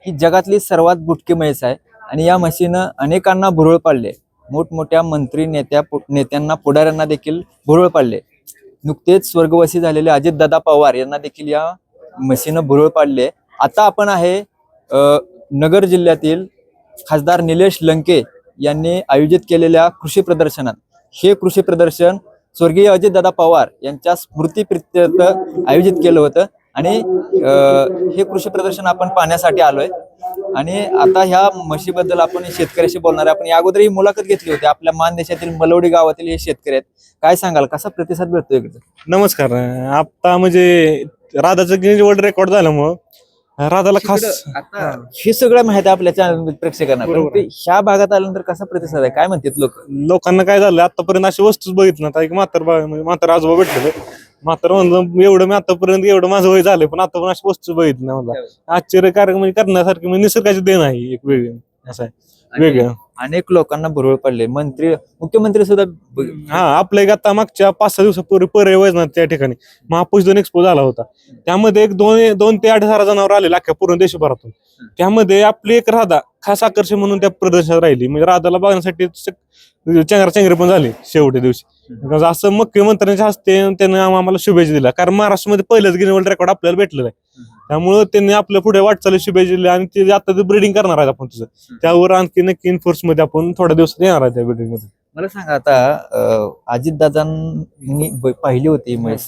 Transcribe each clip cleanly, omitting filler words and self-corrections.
ही जगातली सर्वात बुटकी म्हैस आहे आणि या म्हशीनं अनेकांना भुरळ पाडले. मोठमोठ्या मंत्री नेत्यांना पुढाऱ्यांना देखील भुरळ पाडले. नुकतेच स्वर्गवासी झालेले अजितदादा पवार यांना देखील या म्हशीनं भुरळ पाडले. आता आपण आहे नगर जिल्ह्यातील खासदार निलेश लंके यांनी आयोजित केलेल्या कृषी प्रदर्शनात. हे कृषी प्रदर्शन स्वर्गीय अजितदादा पवार यांच्या स्मृतीप्रित्यर्थ आयोजित केलं होतं आणि हे कृषी प्रदर्शन आपण पाहण्यासाठी आलोय. आणि आता ह्या म्हशीबद्दल आपण शेतकऱ्याशी बोलणार आहे. आपण या अगोदर ही मुलाखत घेतली होती. आपल्या मानदेशातील मलवडी गावातील हे शेतकरी आहेत. काय सांगाल, कसा प्रतिसाद भेटतोय इकडे? नमस्कार. आता म्हणजे राधाचं गिनीज वर्ल्ड रेकॉर्ड झाल्यामुळं राधाला खास आता हे सगळं माहिती आहे आपल्या चॅनल प्रेक्षकांना, पण ते ह्या भागात आल्यानंतर कसा प्रतिसाद आहे, काय म्हणतात लोकांना काय झालं आतापर्यंत अशी वस्तूच बघितली ना. एक म्हातारा आजोबा भेटले. म्हातारा म्हणलं एवढं मी आतापर्यंत एवढं माझं वय झालंय पण आता पण अशी वस्तू बघितली ना. मला आश्चर्यकारक म्हणजे करण्यासारखी म्हणजे निसर्गाची देण आहे एक वेगळी. असं आहे वेगळं. अनेक लोकांना भुरळ पडले. मुख्यमंत्री सुद्धा आपल्या एक आता मागच्या 5-6 दिवसापूर्वी पर्याय वजनात त्या ठिकाणी महापशुधन एक्सपो झाला होता. त्यामध्ये एक 2 ते 8 हजार जनावर आलेले अख्ख्या पूर्ण देशभरातून. त्यामध्ये आपली एक राधा खास आकर्षण म्हणून त्या प्रदर्शनात राहिली. म्हणजे राधाला बघण्यासाठी चेंगराचेंगरी पण झाली शेवटच्या दिवशी. असं मुख्यमंत्र्यांच्या हस्ते त्यांनी आम्हाला शुभेच्छा दिल्या. कारण महाराष्ट्रामध्ये पहिलंच गिनी वर्ल्ड रेकॉर्ड आपल्याला भेटलेलं आहे. त्यामुळे त्यांनी आपल्या पुढे वाटचाल शुभेच्छा दिल्या आणि ते आता ते ब्रीडिंग करणार आहेत आपण तुझं. त्यावर आणखी नक्की इन्फोर्स मध्ये आपण थोड्या दिवसात येणार आहे त्या ब्रीडिंग मध्ये. मला सांगा, आता अजितदादांनी पाहिली होती म्हैस,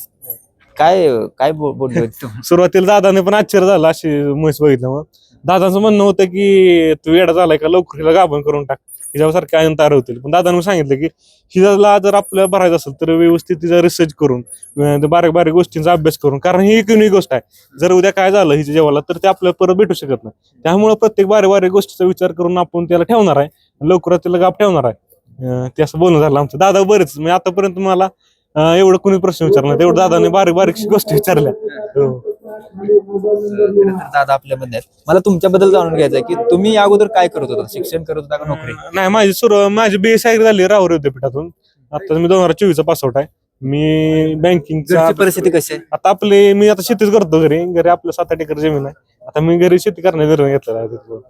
काय बोलले होते? सुरुवातीला दादाने पण आश्चर्य झालं अशी म्हैस बघितल्यामुळे. दादाचं म्हणणं होतं की तू येडा झालाय का, लवकर हिला गाभण करून टाक, हिच्यासारखे आयन तयार होतील. पण दादाने सांगितलं की हिला जर आपल्याला भरायचं असेल तर व्यवस्थित तिचा रिसर्च करून बारीक बारीक गोष्टींचा अभ्यास करून, कारण ही एक युनिक गोष्ट आहे. जर उद्या काय झालं हिच्या जेवायला तर ते आपल्याला परत भेटू शकत नाही. त्यामुळे प्रत्येक बारीक गोष्टीचा विचार करून आपण त्याला ठेवणार आहे. लवकरात तिला गाभ ठेवणार आहे. ते असं बोलणं झालं आमचं. दादा बरेच म्हणजे आतापर्यंत मला एवढं कोणी प्रश्न विचारला तेवढं दादाने बारीक गोष्टी विचारल्या. दादा आपल्यामध्ये मला तुमच्याबद्दल जाणून घ्यायचं आहे की तुम्ही या अगोदर काय करत होता? शिक्षण करत होता का नोकरी? नाही, माझी BSc झाली राहुरी विद्यापीठातून. आता मी 2024 पासआउट आहे. मी बँकिंगची परिस्थिती कशी आहे आता? मी आता शेतीच करतो घरी आपलं 7-8 एकर जमीन आहे. आता मी घरी शेती करण्याचा निर्णय घेतलेला आहे.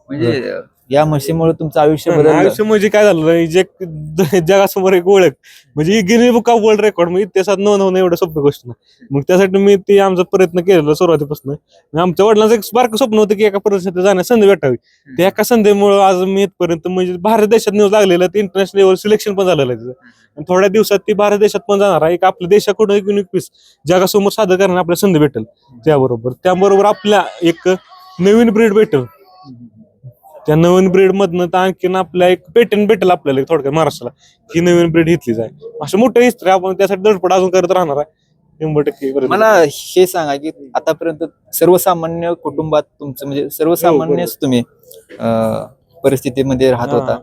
म्हणजे या म्हशीमुळे तुमचं आयुष्य बदललं? आयुष्य म्हणजे काय झालं, जगासमोर एक ओळख म्हणजे guinea book of world record म्हणजे इतिहासात नोंद होणं एवढं सोपी गोष्ट नाही. मग त्यासाठी मी ते आमचा प्रयत्न केलेला सुरुवातीपासून. आमच्या वडिलांचं एक बारकं स्वप्न होतं की एका परिस्थितीत जाण्यास संधी भेटावी. त्या एका संधीमुळे आज मी इथपर्यंत म्हणजे भारत देशात न्यूज लागलेलं, ते इंटरनॅशनल लेवल सिलेक्शन पण झालेलं आहे तिचं. थोड्या दिवसात ती भारत देशात पण जाणार आहे. एक आपल्या देशाकडून एक युनिक पीस जगासमोर सादर करण्यास आपल्याला संधी भेटेल. त्याबरोबर आपल्या एक नवीन ब्रीड भेटेल. त्या नवीन ब्रीड मधनं तर आणखीन आपल्या एक पेटंट भेटेल आपल्याला थोडक्यात महाराष्ट्राला ही नवीन ब्रीड घेतली जाय. असं मोठं हिस्ट्री आपण त्यासाठी धडपड अजून करत राहणार आहे 100%. मला हे सांगा की आतापर्यंत सर्वसामान्य कुटुंबात तुमचं म्हणजे सर्वसामान्यच तुम्ही परिस्थितीमध्ये राहत होता.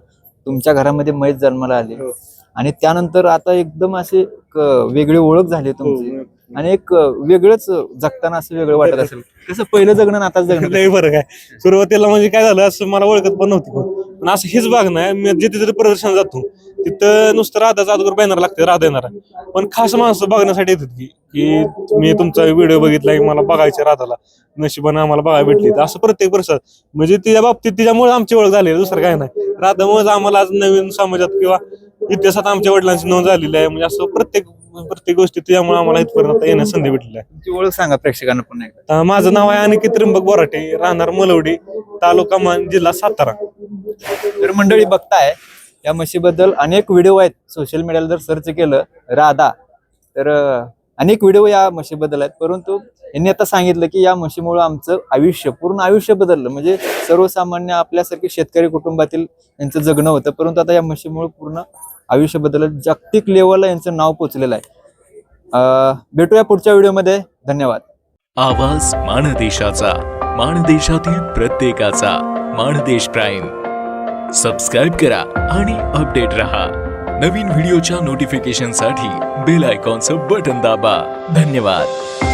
तुमच्या घरामध्ये म्हैस जन्माला आली आणि त्यानंतर आता एकदम असे वेगळी ओळख झाली तुमची आणि एक वेगळंच जगताना असं वेगळं वाटत असेल. कसं पहिलं जगणं आणि आता जगणं लय फरक आहे. सुरुवातीला म्हणजे काय झालं असं मला ओळखत पण नव्हती पण असं हेच भाग नाही. मी जिथे प्रदर्शन जातो तिथं नुसतं राधाचा अगोदर बॅनर लागते, राधा येणार. पण खास माणसं बघण्यासाठी येतात की मी तुमचा व्हिडिओ बघितला की मला बघायचं राधाला, नशिबाने आम्हाला बघायला भेटली. असं प्रत्येक प्रसाद म्हणजे तिच्या बाबतीत तिच्यामुळे आमची ओळख झाली, दुसरं काय नाही. राधामुळे आम्हाला आज नवीन समाजात किंवा इतिहासात आमच्या वडिलांची नोंद झालेली आहे. म्हणजे असं प्रत्येक गोष्टी त्यामुळे आम्हाला इथपर्यंत येण्यास संधी भेटलेली आहे. तुमची ओळख सांगा प्रेक्षकांना पुन्हा एकदा. माझं नाव आहे अनिकेत त्र्यंबक बोराटे, राहणार मलवडी, तालुका मान, जिल्हा सातारा. तर मंडळी बघताय या म्हशीबद्दल अनेक व्हिडिओ आहेत. सोशल मीडियाला जर सर्च केलं राधा तर अनेक व्हिडिओ या म्हशीबद्दल आहेत. परंतु यांनी आता सांगितलं की या म्हशीमुळे आमचं पूर्ण आयुष्य बदललं. म्हणजे सर्वसामान्य आपल्यासारखे शेतकरी कुटुंबातील यांचं जगणं होतं, परंतु आता या म्हशीमुळे पूर्ण आयुष्य बदललं. जागतिक लेवलला यांचं नाव पोचलेलं आहे. भेटूया पुढच्या व्हिडिओमध्ये. धन्यवाद. आवाज माणदेशाचा, माणदेशातील प्रत्येकाचा. माणदेश प्राईम सबस्क्राईब करा आणि अपडेट रहा. नवीन व्हिडिओच्या नोटिफिकेशनसाठी बेल आयकॉनचं बटन दाबा. धन्यवाद.